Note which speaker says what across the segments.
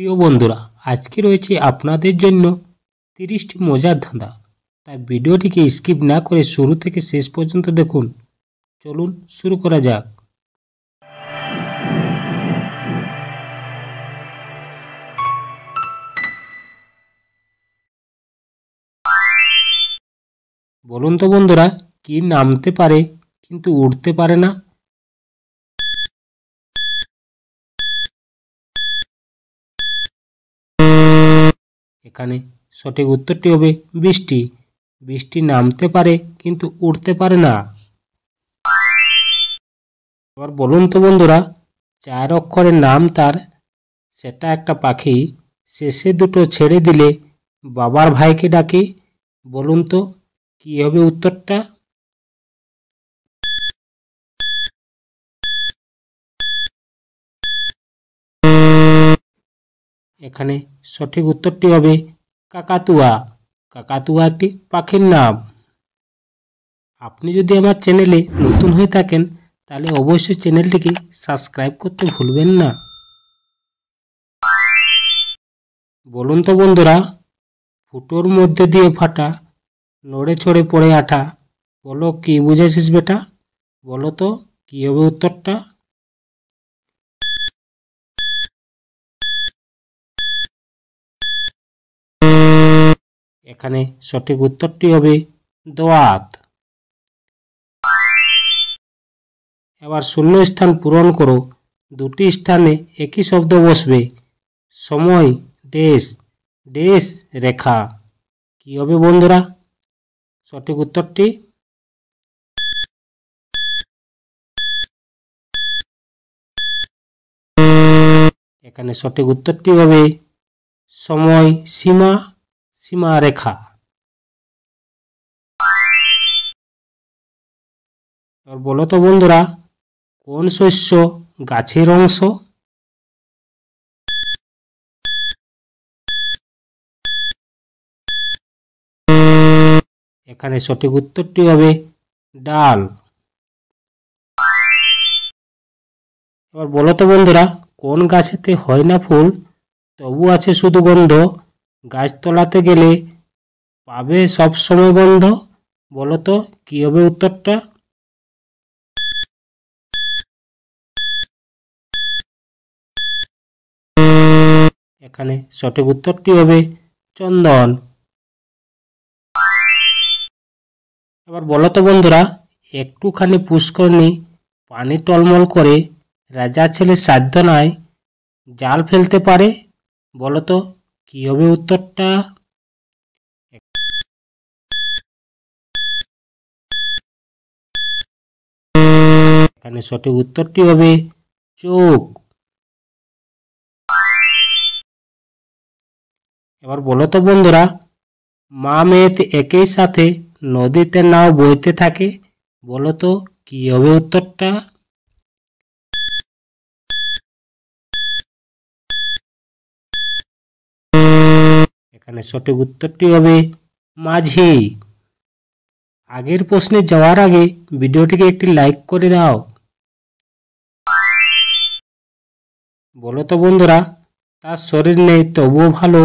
Speaker 1: প্রিয় বন্ধুরা, আজকে রয়েছে আপনাদের জন্য 30টি মজার ধাঁধা। তাই ভিডিওটিকে স্কিপ না করে শুরু থেকে শেষ পর্যন্ত দেখুন। চলুন শুরু করা যাক। বলুন তো বন্ধুরা, কি নামতে পারে কিন্তু উঠতে পারে না? এখানে সঠিক উত্তরটি হবে বৃষ্টি। বৃষ্টি নামতে পারে কিন্তু উঠতে পারে না। আবার বলুন তো বন্ধুরা, 4 অক্ষরের নাম তার, সেটা একটা পাখি, শেষে দুটো ছেড়ে দিলে বাবার ভাইকে ডাকে। বলুন তো কি হবে উত্তরটা? এখানে সঠিক উত্তরটি হবে কাকাতুয়া। কাকাতুয়া একটি পাখির নাম। আপনি যদি আমার চ্যানেলে নতুন হয়ে থাকেন তাহলে অবশ্যই চ্যানেলটিকে সাবস্ক্রাইব করতে ভুলবেন না। বলুন তো বন্ধুরা, ফুটোর মধ্যে দিয়ে ফাটা, নড়ে চড়ে পড়ে আঠা। বলো কি বুঝেছিস বেটা? বলো তো কি হবে উত্তরটা? এখানে সঠিক উত্তরটি হবে দোয়াত। এবার শূন্য স্থান পূরণ করো। দুটি স্থানে একই শব্দ বসবে। সময় ড্যাশ ড্যাশ রেখা। কি হবে বন্ধুরা সঠিক উত্তরটি? এখানে সঠিক উত্তরটি হবে সময় সীমা সীমা রেখা। এবার বলো তো বন্ধুরা, কোন শস্য গাছের অংশ? এখানে সঠিক উত্তরটি হবে ডাল। এবার বলো তো বন্ধুরা, কোন গাছেতে হয় না ফুল তবু আছে শুধু গন্ধ? গাছতলাতে গেলে পাবে সব সময় গন্ধ। বলো তো কি হবে উত্তরটা? এখানে সঠিক উত্তরটি হবে চন্দন। এবার বলো তো বন্ধুরা, একটুখানি পুষ্করণী পানি টলমল করে, রাজা ছেলে সাধ্য নাই জাল ফেলতে পারে। বলো তো কি হবে উত্তরটা? এখানে সঠিক উত্তরটি হবে চোখ। এবার বলো তো বন্ধুরা, মা মেয়েতে একই সাথে নদীতে নাও বইতে থাকে। বলো তো কি হবে উত্তরটা? এখানে সঠিক উত্তরটি হবে মাঝি। আগের প্রশ্নে যাওয়ার আগে ভিডিওটিকে একটি লাইক করে দাও। বলো তো বন্ধুরা, তার শরীর নেই তবুও ভালো,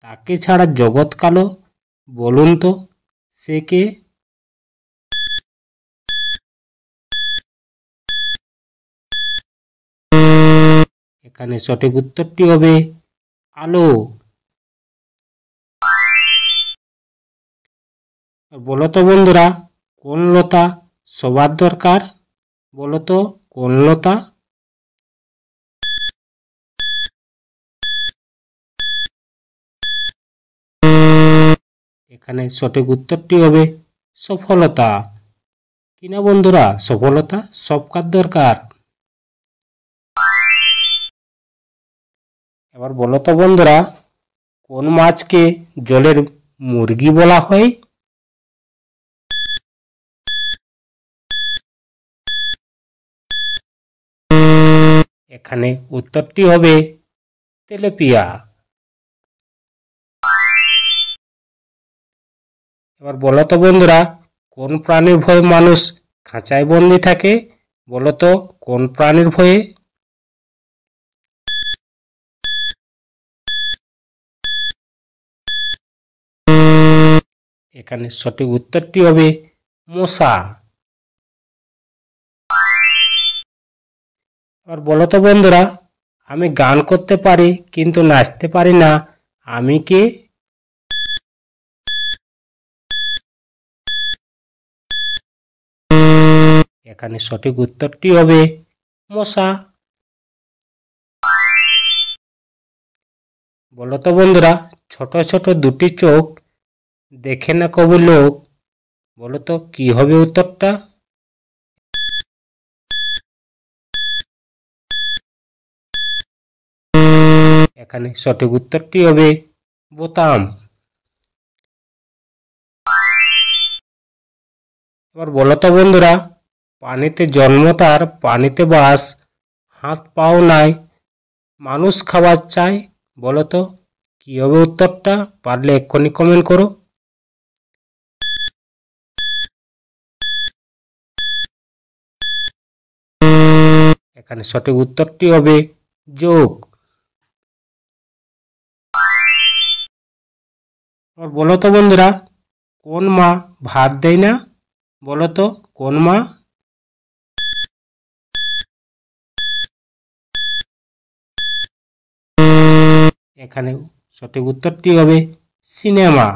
Speaker 1: তাকে ছাড়া জগৎ কালো। বলুন তো সে কে? এখানে সঠিক উত্তরটি হবে আলো। বলো তো বন্ধুরা, কোন লতা সবার দরকার? বলো তো কোন লতা? এখানে সঠিক উত্তরটি হবে সফলতা। কিনা বন্ধুরা, সফলতা সব কার দরকার। এবার বলো তো বন্ধুরা, কোন মাছকে জলের মুরগি বলা হয়? এখানে উত্তরটি হবে তেলাপিয়া। এবার বলো তো বন্ধুরা, কোন প্রাণীর ভয়ে মানুষ খাঁচায় বন্দি থাকে? বলো তো কোন প্রাণীর ভয়ে? এখানে সঠিক উত্তরটি হবে মশা। আর বলো তো বন্ধুরা, আমি গান করতে পারি কিন্তু নাচতে পারি না, আমি কে? এখানে সঠিক উত্তরটি হবে মশা। বলো তো বন্ধুরা, ছোট ছোট দুটি চোখ, দেখে না কবু লোক, বলো তো কি হবে উত্তরটা? এখানে সঠিক উত্তরটি হবে বোতাম। এবার বলো তো বন্ধুরা, পানিতে জন্ম তার পানিতে বাস, হাত পাও নাই, মানুষ খাবার চাই, বলো তো কি হবে উত্তরটা? পারলে এক্ষুনি কমেন্ট করো। এখানে সঠিক উত্তরটি হবে যোগ। আর বলো তো বন্ধুরা, কোন মা ভাত দেয় না, বলো তো কোন মা? এখানে সঠিক উত্তরটি হবে সিনেমা।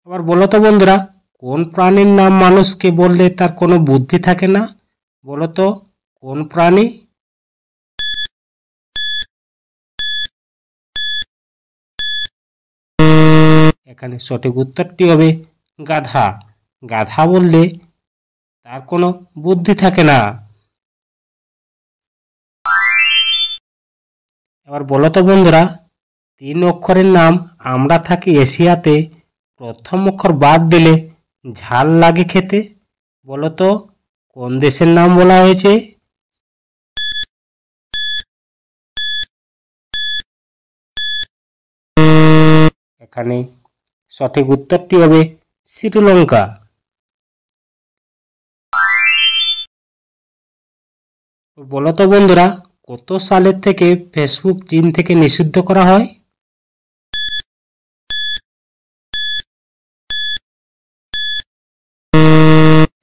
Speaker 1: আবার বলো তো বন্ধুরা, কোন প্রাণীর নাম মানুষকে বললে তার কোনো বুদ্ধি থাকে না, বলো তো কোন প্রাণী? এখানে সঠিক উত্তরটি হবে গাধা। গাধা বললে তার কোনো বুদ্ধি থাকে না। এবার বলো তো বন্ধুরা, 3 অক্ষরের নাম, আমরা থাকি এশিয়াতে, প্রথম অক্ষর বাদ দিলে ঝাল লাগে খেতে, বলো তো কোন দেশের নাম বলা হয়েছে? এখানে সঠিক উত্তরটি হবে শ্রীলঙ্কা। বলো তো বন্ধুরা, কত সালের থেকে ফেসবুক চীন থেকে নিষিদ্ধ করা হয়?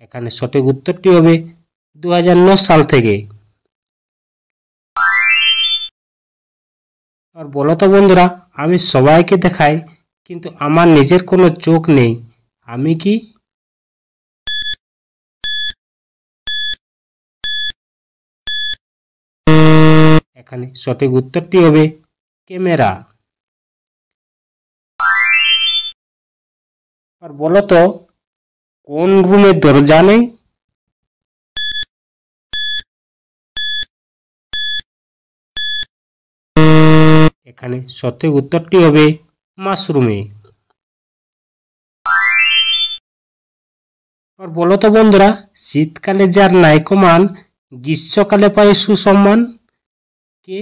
Speaker 1: এখানে সঠিক উত্তরটি হবে 2009 সাল থেকে। আর বলো তো বন্ধুরা, আমি সবাইকে দেখাই কিন্তু আমার নিজের কোনো চোখ নেই, আমি কি? এখানে সঠিক উত্তরটি হবে ক্যামেরা। আর বলো তো, কোন রুমের দরজা নেই? এখানে সঠিক উত্তরটি হবে মাশরুমে। আর বলো তো বন্ধুরা, শীতকালে যার নাইকো মান, গ্রীষ্মকালে পায় সুসম্মান, কে?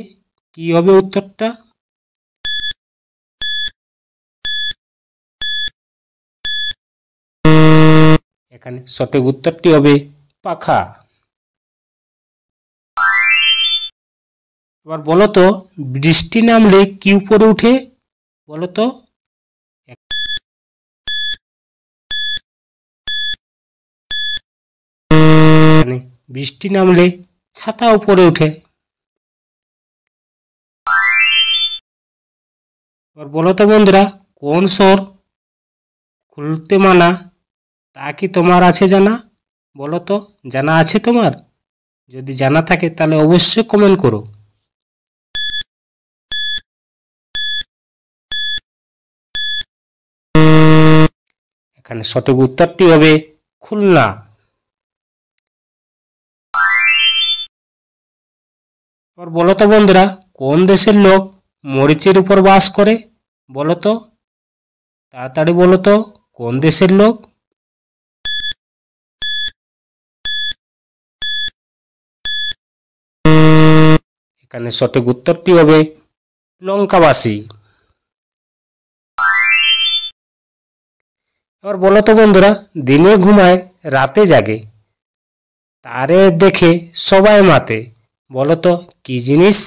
Speaker 1: কি হবে উত্তরটা? এখানে সঠিক উত্তরটি হবে পাখা। এবার বলো তো, বৃষ্টি নামলে কি উপরে উঠে, বলো তো? এখানে বৃষ্টি নামলে ছাতা উপরে উঠে। এবার বলো তো বন্ধুরা, কোন স্বর খুলতে মানা, তা কি তোমার আছে জানা, বলো তো জানা আছে তোমার? যদি জানা থাকে তাহলে অবশ্যই কমেন্ট করো। এখানে সঠিক উত্তরটি হবে খুলনা। এবার বলো তো বন্ধুরা, কোন দেশের লোক মরিচের উপর বাস করে, বলো তো? তাড়াতাড়ি বলো তো কোন দেশের লোক? এখানে সঠিক উত্তরটি হবে লঙ্কাবাসী। এবার বলো তো বন্ধুরা, দিনে ঘুমায় রাতে জাগে, তারে দেখে সবাই মাতে, বলো তো কি জিনিস?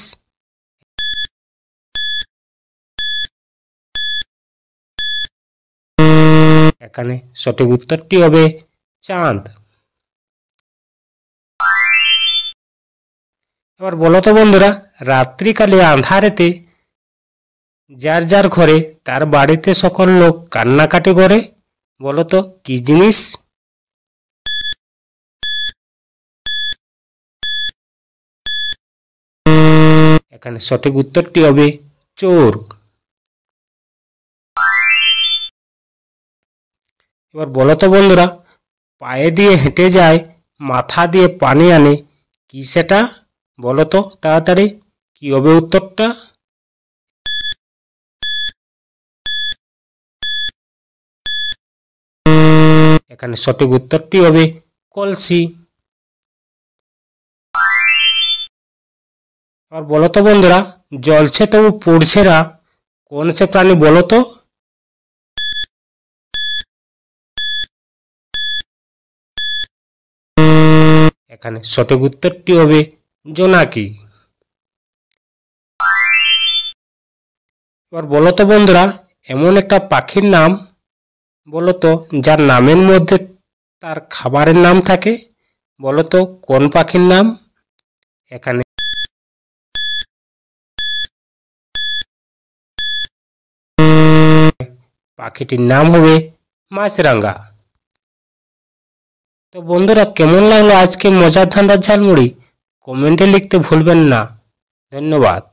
Speaker 1: এখানে সঠিক উত্তরটি হবে চাঁদ। এবার বলো তো বন্ধুরা, রাত্রিকালে আঁধারেতে যার যার ঘরে তার বাড়িতে সকল লোক কান্নাকাটি করে, বলো তো কি জিনিস? এখানে সঠিক উত্তরটি হবে চোর। এবার বলো তো বন্ধুরা, পায়ে দিয়ে হেঁটে যায়, মাথা দিয়ে পানি আনে, কি সেটা? বলো তো তাড়াতাড়ি কি হবে উত্তরটা? এখানে সঠিক উত্তরটি হবে কলসি। আর বলো তো বন্ধুরা, জ্বলছে তবু পড়ছে না, কোন সে প্রাণী বলো তো? এখানে সঠিক উত্তরটি হবে জোনাকি। এবার বলো তো বন্ধুরা, এমন একটা পাখির নাম বলো তো যার নামের মধ্যে তার খাবারের নাম থাকে, বলো তো কোন পাখির নাম? এখানে পাখিটির নাম হবে মাছরাঙা। তো বন্ধুরা, কেমন লাগলো আজকে মজার ধাঁধার ঝালমুড়ি? কমেন্টে লিখতে ভুলবেন না। ধন্যবাদ।